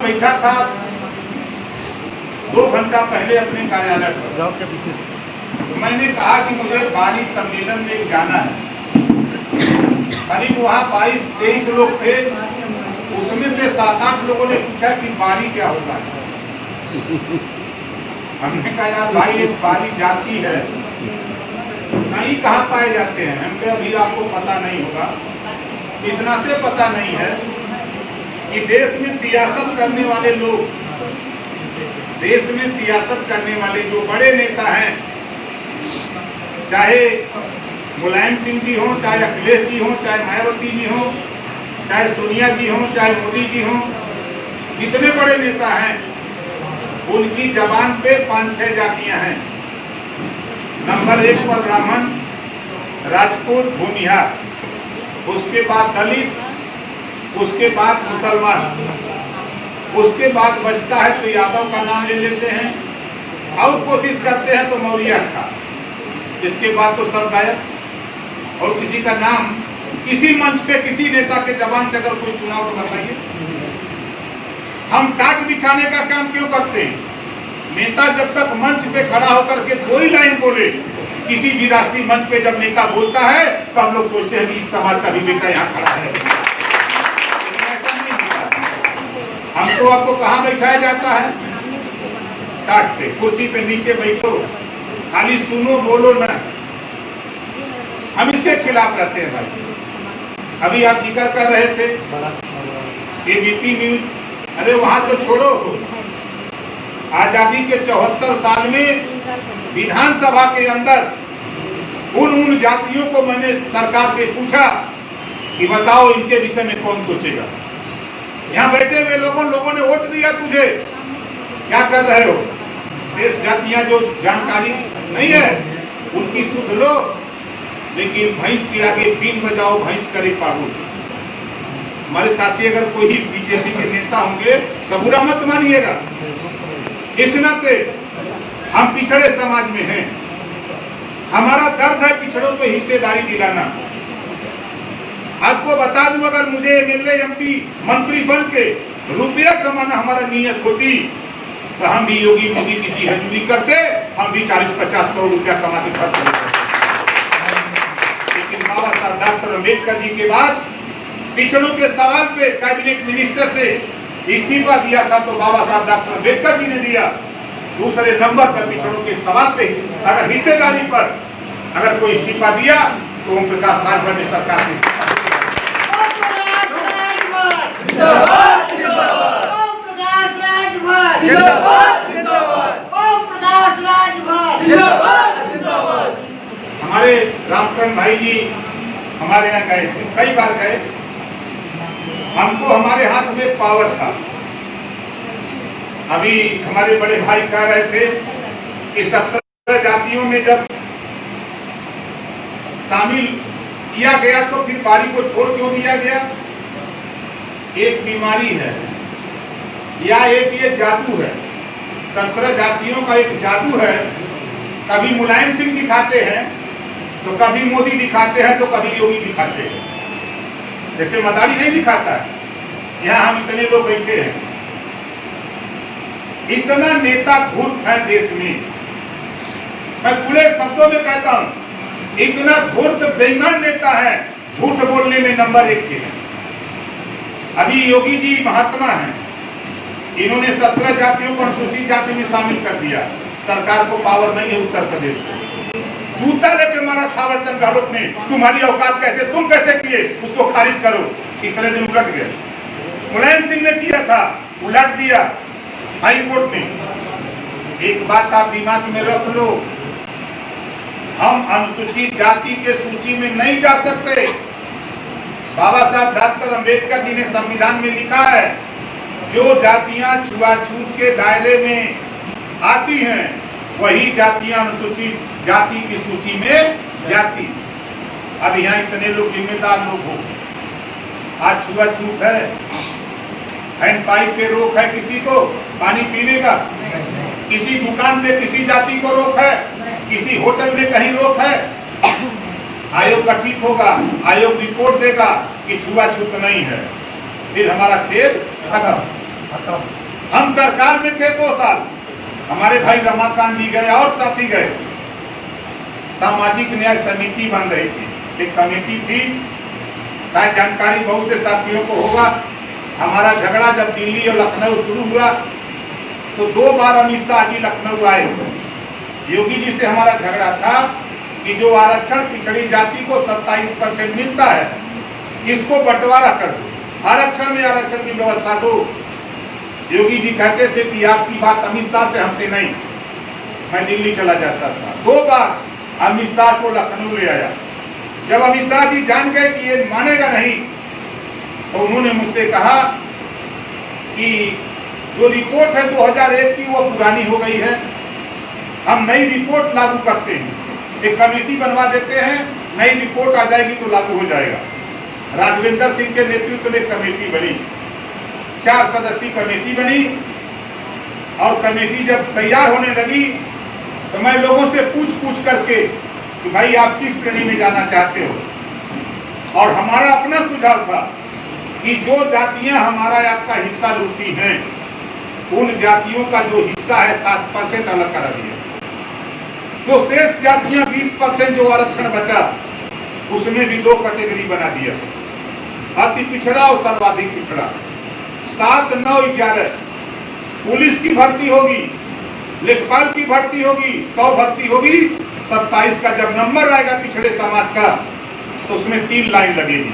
बैठा था 2 घंटा पहले अपने कार्यालय पर। मैंने कहा कि मुझे बारी सम्मेलन में जाना है। करीब वहाँ 22-23 लोग थे, उसमें से 7-8 लोगों ने पूछा कि बारी क्या होता है। हमने कहा यार भाई एक बारी जाति है, नहीं कहाँ पाए जाते हैं। हमको अभी आपको पता नहीं होगा, इस नाते पता नहीं है कि देश में सियासत करने वाले लोग, देश में सियासत करने वाले जो बड़े नेता हैं, चाहे मुलायम सिंह जी हो, चाहे अखिलेश जी हो, चाहे मायावती जी हो, चाहे सोनिया जी हो, चाहे मोदी जी हो, जितने बड़े नेता हैं उनकी जबान पे 5-6 जातियां हैं। नंबर 1 पर ब्राह्मण, राजपूत, भूमिहार, उसके बाद दलित, उसके बाद मुसलमान, उसके बाद बचता है तो यादव का नाम ले लेते हैं, और कोशिश करते हैं तो मौर्य का, इसके बाद तो सब गायब। और किसी का नाम किसी मंच पे किसी नेता के जबान से अगर कोई चुनाव तो बताइए। हम टाट बिछाने का काम क्यों करते हैं? नेता जब तक मंच पे खड़ा होकर के कोई लाइन बोले, किसी भी राष्ट्रीय मंच पे जब नेता बोलता है तो हम लोग सोचते हैं कि इस समाज का भी बेटा यहाँ खड़ा है। ऐसा नहीं होता। हमको आपको कहाँ बैठाया जाता है? टाट पे, कुर्सी पे नीचे बैठो, खाली सुनो बोलो ना। हम इसके खिलाफ रहते हैं भाई। अभी आप जिक्र कर रहे थे एबीपी न्यूज, अरे वहां तो छोड़ो, आजादी के 74 साल में विधानसभा के अंदर उन जातियों को मैंने सरकार से पूछा कि बताओ इनके विषय में कौन सोचेगा। यहाँ बैठे हुए लोगों ने वोट दिया तुझे, क्या कर रहे हो? शेष जातियां जो जानकारी नहीं है उनकी सुध लो, लेकिन भैंस के आगे बीन बजाओ, भैंस करे पागल। हमारे साथी अगर कोई बीजेपी के नेता होंगे तो बुरा मत मानिएगा। इस नाते हम पिछड़े समाज में हैं, हमारा दर्द है पिछड़ों को हिस्सेदारी दिलाना। आपको बता दूं, अगर मुझे एमएलए, एमपी, मंत्री बन के रुपया कमाना हमारा नियत होती तो हम भी योगी मोदी की जी हजूरी करते, हम भी 40-50 करोड़ रुपया कमा के खर्च करते। लेकिन बाबा साहब डॉक्टर अम्बेडकर जी के बाद पिछड़ों के सवाल पे कैबिनेट मिनिस्टर से इस्तीफा दिया था तो बाबा साहब डॉक्टर अम्बेडकर जी ने दिया। दूसरे नंबर पर पिछड़ों के सवाल पे अगर हिस्सेदारी पर अगर कोई इस्तीफा दिया तो ओम प्रकाश राजभर ने सरकार से हमारे रामकरण भाई जी हमारे यहाँ गए थे, कई बार गए। हमको हमारे हाथ में पावर था। अभी हमारे बड़े भाई कह रहे थे कि 17 जातियों में जब शामिल किया गया तो फिर बारी को छोड़ क्यों दिया गया? एक बीमारी है या एक ये जादू है। 17 जातियों का एक जादू है। कभी मुलायम सिंह दिखाते हैं तो कभी मोदी दिखाते हैं तो कभी योगी दिखाते हैं। जैसे मदारी नहीं दिखाता है, यहाँ हम इतने लोग बैठे हैं, इतना नेता धूर्त है देश में। मैं खुले शब्दों में कहता हूँ, इतना धूर्त बेईमान नेता है, झूठ बोलने में नंबर 1 के हैं। अभी योगी जी महात्मा हैं, इन्होंने 17 जातियों को अनुसूचित जाति में शामिल कर दिया। सरकार को पावर नहीं है उत्तर प्रदेश में। जूता लेके मारा थावरचंद गहलोत ने, तुम्हारी औकात कैसे, तुम कैसे किए, उसको खारिज करो। तीसरे दिन उलट गए। मुलायम सिंह ने किया था, उलट दिया हाई कोर्ट ने। एक बात आप दिमाग में रख लो, हम अनुसूचित जाति के सूची में नहीं जा सकते। बाबा साहब डॉक्टर अम्बेडकर जी ने संविधान में लिखा है, जो जातियां छुआछूत के दायरे में आती हैं वही जातियां अनुसूचित जाति की सूची में जाती। अब यहाँ इतने लोग जिम्मेदार लोग हो, आज छुआछूत है, हैंड पाइप पे रोक है किसी को पानी पीने का, किसी दुकान पे किसी जाति को रोक है, किसी होटल में कहीं रोक है। आयोग गठित होगा, आयोग रिपोर्ट देगा कि छुआछूत नहीं है, फिर हमारा खेल खत्म। हम सरकार में थे 2 साल, हमारे भाई रमाकांत जी गए और साथी गए, सामाजिक न्याय समिति बन रही थी, एक कमेटी थी, शायद जानकारी बहुत से साथियों को होगा। हमारा झगड़ा जब दिल्ली और लखनऊ शुरू हुआ तो 2 बार अमित शाह जी लखनऊ आए। योगी जी से हमारा झगड़ा था कि जो आरक्षण पिछड़ी जाति को 27% मिलता है, इसको बंटवारा कर दो, आरक्षण में आरक्षण की व्यवस्था दो। योगी जी कहते थे कि आपकी बात अमित शाह से, हमसे नहीं। मैं दिल्ली चला जाता था, 2 बार अमित शाह को लखनऊ ले आया। जब अमित शाह जी जान गए कि ये मानेगा नहीं, तो उन्होंने मुझसे कहा कि जो रिपोर्ट है 2001 की वो पुरानी हो गई है, हम नई रिपोर्ट लागू करते हैं, एक कमेटी बनवा देते हैं, नई रिपोर्ट आ जाएगी तो लागू हो जाएगा। राघवेंद्र सिंह के नेतृत्व में कमेटी बनी, 4 सदस्यीय कमेटी बनी, और कमेटी जब तैयार होने लगी तो मैं लोगों से पूछ करके कि भाई आप किस श्रेणी में जाना चाहते हो, और हमारा अपना सुझाव था कि जो जातियां हमारा आपका हिस्सा लूटती हैं, उन जातियों का जो हिस्सा है 7% अलग करा दिया, जो शेष जातियां 20% जो आरक्षण बचा उसमें भी 2 कैटेगरी बना दिया, अति पिछड़ा और सर्वाधिक पिछड़ा। 7, 9, 11 पुलिस की भर्ती होगी, लेखपाल की भर्ती होगी, 100 भर्ती होगी, 27 का जब नंबर आएगा पिछड़े समाज का तो उसमें 3 लाइन लगेगी।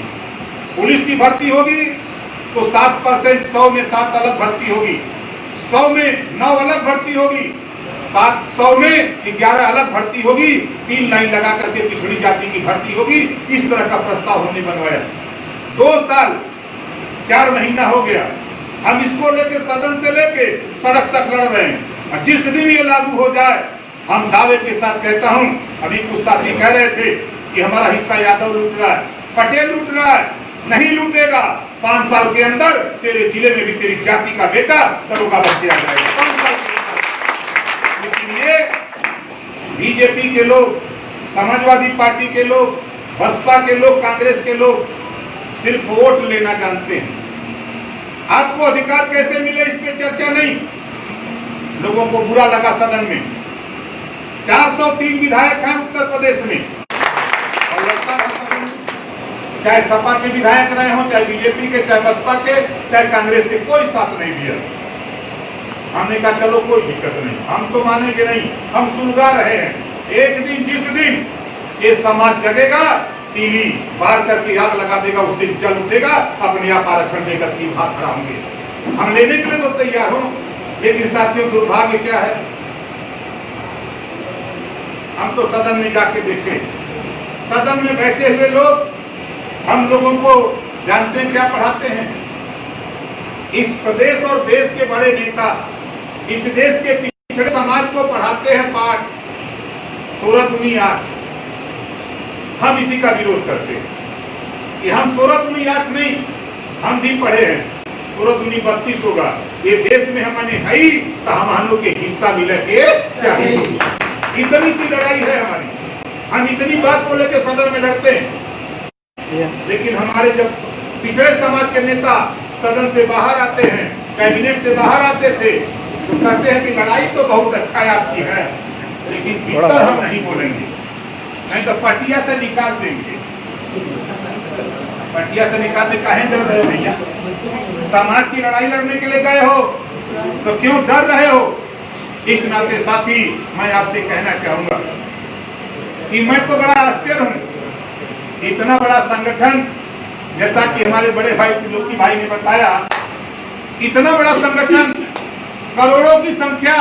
पुलिस की भर्ती होगी तो 7%, 100 में 7 अलग भर्ती होगी, 100 में 9 अलग भर्ती होगी, 100 में 11 अलग भर्ती होगी, 3 लाइन लगा करके पिछड़ी जाति की भर्ती होगी। इस तरह का प्रस्ताव हमने बनवाया। 2 साल 4 महीना हो गया, हम इसको लेके सदन से लेके सड़क तक लड़ रहे हैं, और जिस दिन ये लागू हो जाए, हम दावे के साथ कहता हूं, अभी कुछ साथी कह रहे थे कि हमारा हिस्सा यादव लूट रहा है, पटेल लूट रहा है, नहीं लूटेगा। 5 साल के अंदर तेरे जिले में भी तेरी जाति का बेटा दरोगा बन दिया जाएगा, 5 साल के अंदर। लेकिन ये बीजेपी के लोग, समाजवादी पार्टी के लोग, बसपा के लोग, कांग्रेस के लोग सिर्फ वोट लेना जानते हैं। आपको अधिकार कैसे मिले इस पे चर्चा नहीं। लोगों को बुरा लगा सदन में। 403 विधायक हैं उत्तर प्रदेश में, और लगता है चाहे सपा के विधायक रहे हों, चाहे बीजेपी के, चाहे बसपा के, चाहे कांग्रेस के, कोई साथ नहीं दिया। हमने कहा चलो कोई दिक्कत नहीं, हम तो मानेंगे नहीं, हम सुलगा रहे हैं। एक दिन जिस दिन ये समाज जगेगा, टीवी बाहर करके आग लगा देगा, उस दिन जल उठेगा, अपने आप आरक्षण देकर की हाथ खड़ा होंगे। हम लेने के लिए तो तैयार हो, लेकिन साथियों दुर्भाग्य क्या है, हम तो सदन में जाके देखे, सदन में बैठे हुए लोग हम लोगों को जानते हैं क्या पढ़ाते हैं। इस प्रदेश और देश के बड़े नेता इस देश के पिछड़े समाज को पढ़ाते हैं पाठ 16-8। हम इसी का विरोध करते हैं कि हम 16-8 नहीं, हम भी पढ़े हैं, 16-32 होगा। ये देश में हमने है ही तो हम लोग के हिस्सा मिले के चाहिए। इतनी सी लड़ाई है हमारी, हम इतनी बात को लेकर सदन में लड़ते हैं। लेकिन हमारे जब पिछड़े समाज के नेता सदन से बाहर आते हैं, कैबिनेट से बाहर आते थे, तो कहते हैं कि लड़ाई तो बहुत अच्छा है आपकी है, लेकिन भीतर हम नहीं बोलेंगे, नहीं तो पटिया से निकाल देंगे। पटिया से निकालने काहे डर रहे हो भैया? समाज की लड़ाई लड़ने के लिए गए हो तो क्यों डर रहे हो? इस नाते साथी मैं आपसे कहना चाहूंगा कि मैं तो बड़ा आश्चर्य हूं, इतना बड़ा संगठन, जैसा कि हमारे बड़े भाई त्रिलोकी भाई ने बताया, इतना बड़ा संगठन, करोड़ों की संख्या,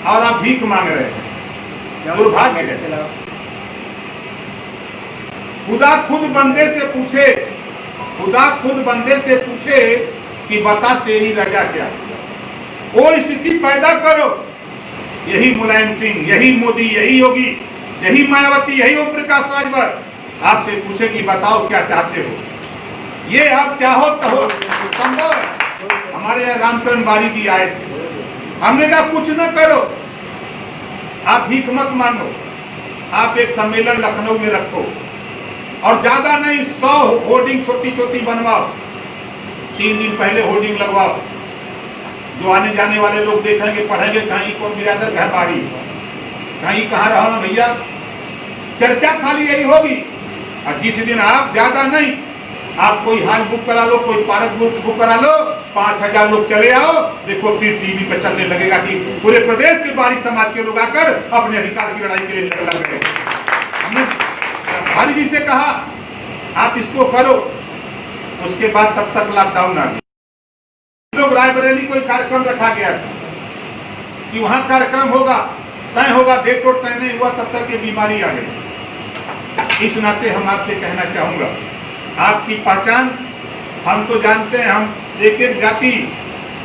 और आप भीख मांग रहे हैं। दुर्भाग्य है। खुदा खुद बंदे से पूछे, खुदा खुद बंदे से पूछे कि बता तेरी रजा क्या? कोई स्थिति पैदा करो। यही मुलायम सिंह, यही मोदी, यही योगी, यही मायावती, यही ओम प्रकाश राजभर आपसे पूछे कि बताओ क्या चाहते हो? ये आप चाहो तो हो संभव है। हमारे यहाँ रामचरण बारी जी आए थे, हमने कहा कुछ न करो, आप भीख मत मांगो, आप एक सम्मेलन लखनऊ में रखो और ज्यादा नहीं 100 होर्डिंग छोटी छोटी बनवाओ, 3 दिन पहले होर्डिंग लगवाओ, जो आने जाने वाले लोग देखेंगे, पढ़ेंगे, कहीं कौन बिरादर घर बाड़ी, कहीं कहाँ रहा भैया। चर्चा खाली यही होगी। और जिस दिन आप ज्यादा नहीं, आप कोई हाल बुक करा लो, कोई पार्क बुक करा लो, 5000 लोग चले आओ, देखो फिर टीवी पे चलने लगेगा कि पूरे प्रदेश के बाहरी समाज के लोग आकर अपने अधिकार की लड़ाई के लिए लग गए। हमने भारी जी से कहा आप इसको करो, उसके बाद तब तक लॉकडाउन आ गया। लोग रायबरेली कोई कार्यक्रम रखा गया था कि वहां कार्यक्रम होगा, तय होगा, डेट और तय नहीं हुआ, तब तक ये बीमारी आ गई। इस नाते हम आपसे कहना चाहूंगा, आपकी पहचान हम तो जानते हैं, हम एक एक जाति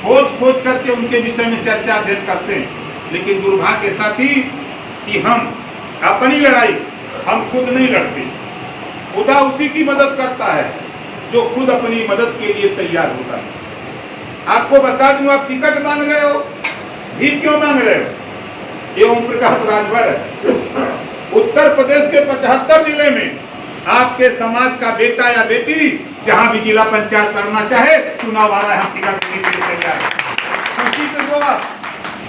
खोज करके उनके विषय में चर्चा अध्ययन करते हैं, लेकिन दुर्भाग्य के साथ ही कि हम अपनी लड़ाई हम खुद नहीं लड़ते। खुदा उसी की मदद करता है जो खुद अपनी मदद के लिए तैयार होता है। आपको बता दूं, आप टिकट मांग रहे हो, भीख क्यों मांग रहे हो? ये ओम प्रकाश राजभर है। उत्तर प्रदेश के 75 जिले में आपके समाज का बेटा या बेटी जहां भी जिला पंचायत करना चाहे, चुनाव आ रहा है, हम टिकट देने के लिए तैयार हैं। उसी के जो आप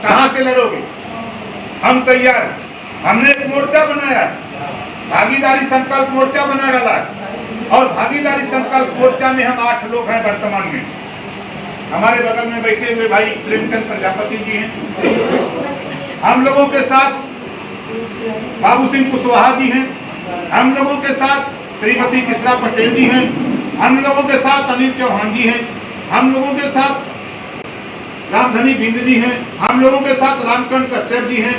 कहां से लड़ोगे, हम तैयार हैं। हमने एक मोर्चा बनाया, भागीदारी संकल्प मोर्चा बना डाला है, और भागीदारी संकल्प मोर्चा में हम 8 लोग हैं वर्तमान में। हमारे बगल में बैठे हुए भाई प्रेमचंद प्रजापति जी हैं, हम लोगों के साथ बाबू सिंह कुशवाहा जी हैं, हम लोगों के साथ श्रीमती कृष्णा पटेल जी हैं, हम लोगों के साथ अनिल चौहान जी हैं, हम लोगों के साथ रामधनी बिंद जी हैं, हम लोगों के साथ रामकरण कश्यप जी हैं।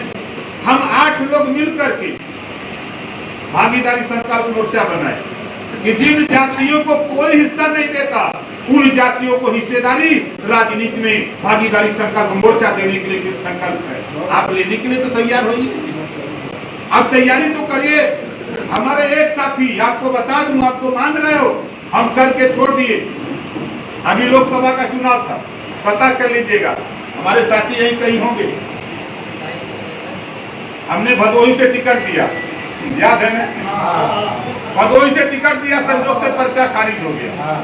हम 8 लोग मिलकर के भागीदारी संकल्प मोर्चा बनाए कि जिन जातियों को कोई हिस्सा नहीं देता, उन जातियों को हिस्सेदारी राजनीति में भागीदारी संकल्प मोर्चा देने के लिए संकल्प है। आप लेने के लिए तो तैयार होइए, आप तैयारी तो करिए। हमारे एक साथी, आपको बता दूं, आप तो मांग रहे हो, हम करके छोड़ दिए। अभी लोकसभा का चुनाव था, पता कर लीजिएगा, हमारे साथी यही कहीं होंगे। हमने भदोही से टिकट दिया, याद है ना? भदोही से टिकट दिया, संजोग से पर्चा खारिज हो गया।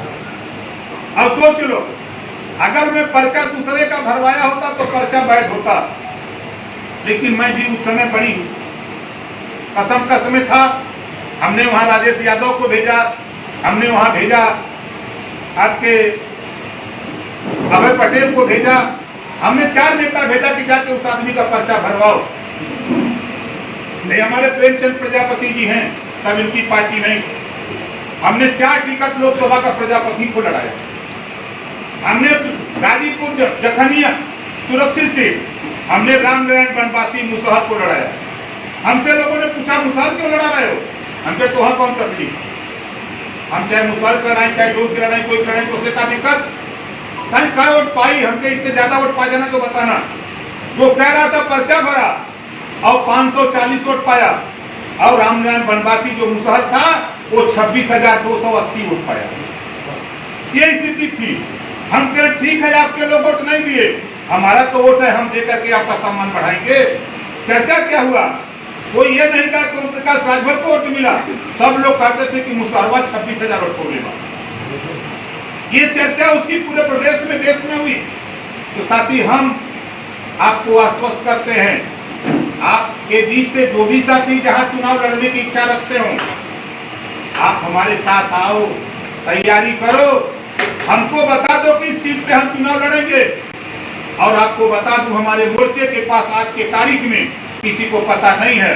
अब सोच लो, अगर मैं पर्चा दूसरे का भरवाया होता तो पर्चा वैध होता। लेकिन मैं भी उस समय बड़ी कसम का समय था, हमने वहां राजेश यादव को भेजा, हमने वहां भेजा आपके अभय पटेल को भेजा, हमने 4 नेता भेजा कि जाके उस आदमी का पर्चा भरवाओ। नहीं, हमारे प्रेमचंद प्रजापति जी हैं, तब इनकी पार्टी नहीं। हमने 4 टिकट लोकसभा का प्रजापति को लड़ाया। हमने गाजीपुर जखनिया सुरक्षित सीट, हमने रामनारायण बनवासी मुसहर को लड़ाया। हमसे लोगों ने पूछा मुसहर क्यों लड़ा रहे हो? हमसे तो कौन तकलीफ, हम चाहे मुसहर लड़ाए, चाहे दूध लड़ाई, कोई लड़ाई, तो उससे क्या दिक्कत? क्या वोट पाई? हमसे इससे ज्यादा वोट पा जाना तो बताना। जो कह रहा था पर्चा भरा और 540 वोट पाया, और रामनारायण बनवासी जो मुसहर था वो 26,280 वोट पाया। ये स्थिति थी। हम कह ठीक है, आपके लोग वोट नहीं दिए, हमारा तो वोट है, हम देकर के आपका सम्मान बढ़ाएंगे। चर्चा क्या हुआ? कोई ये नहीं कहा कि ओम प्रकाश राजभर को वोट मिला, सब लोग कहते थे कि मुसहरवा 26,000 वोट को लेगा। ये चर्चा उसकी पूरे प्रदेश में, देश में हुई। तो साथी, हम आपको आश्वस्त करते हैं, आपके बीच से जो भी साथी जहां चुनाव लड़ने की इच्छा रखते हो, आप हमारे साथ आओ, तैयारी करो, हमको बता दो कि इस सीट पे हम चुनाव लड़ेंगे। और आपको बता दूं, हमारे मोर्चे के पास आज के तारीख में किसी को पता नहीं है,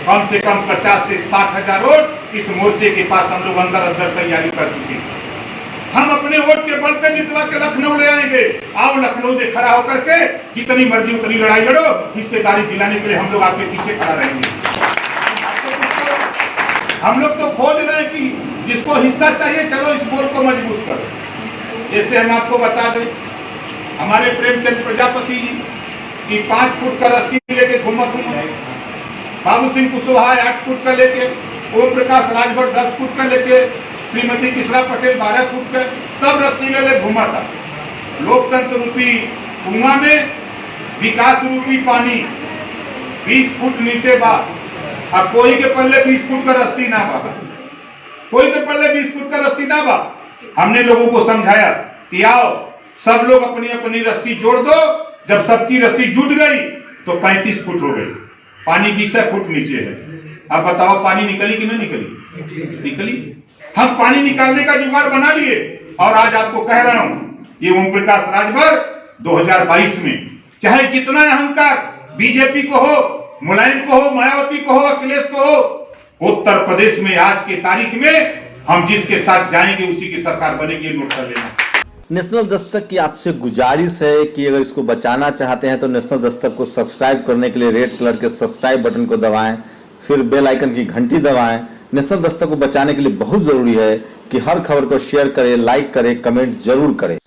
कम से कम 50 से 60,000 वोट इस मोर्चे के पास हम लोग अंदर तैयारी कर चुके हैं। हम अपने वोट के बल पे जितवा के लखनऊ ले आएंगे। आओ लखनऊ में खड़ा होकर के जितनी मर्जी उतनी लड़ाई लड़ो, हिस्सेदारी दिलाने के लिए हम लोग आपके पीछे खड़ा रहेंगे। हम लोग तो खोज रहे हैं कि जिसको हिस्सा चाहिए, चलो इस बोल को मजबूत करो। जैसे हम आपको बता दें, हमारे प्रेमचंद प्रजापति जी की 5 फुट का रस्सी लेके घूमत, बाबू सिंह कुशवाहा 8 फुट का लेके, ओम प्रकाश राजभर 10 फुट का लेके, श्रीमती कृष्णा पटेल 12 फुट का, सब रस्सी ले घूमा था। लोकतंत्र रूपी कुआं में विकास रूपी पानी 20 फुट नीचे बा, अब कोई के पल्ले 20 फुट का रस्सी ना बा, कोई के पल्ले 20 फुट का रस्सी ना बा। हमने लोगों को समझाया कि आओ सब लोग अपनी अपनी रस्सी जोड़ दो। जब सबकी रस्सी जुट गई तो 35 फुट हो गई, पानी 20 फुट नीचे है। अब बताओ पानी निकली कि नहीं निकली? निकली। हम पानी निकालने का जुगाड़ बना लिए और आज आपको कह रहा हूं, ये ओम प्रकाश राजभर 2022 में चाहे जितना अहंकार बीजेपी को हो, मुलायम को हो, मायावती को हो, अखिलेश को हो, उत्तर प्रदेश में आज के तारीख में हम जिसके साथ जाएंगे उसी की सरकार बनेगी, नोट कर लेना। नेशनल दस्तक की आपसे गुजारिश है कि अगर इसको बचाना चाहते हैं तो नेशनल दस्तक को सब्सक्राइब करने के लिए रेड कलर के सब्सक्राइब बटन को दबाएं, फिर बेल आइकन की घंटी दबाएं। नेशनल दस्तक को बचाने के लिए बहुत जरूरी है कि हर खबर को शेयर करें, लाइक करें, कमेंट जरूर करें।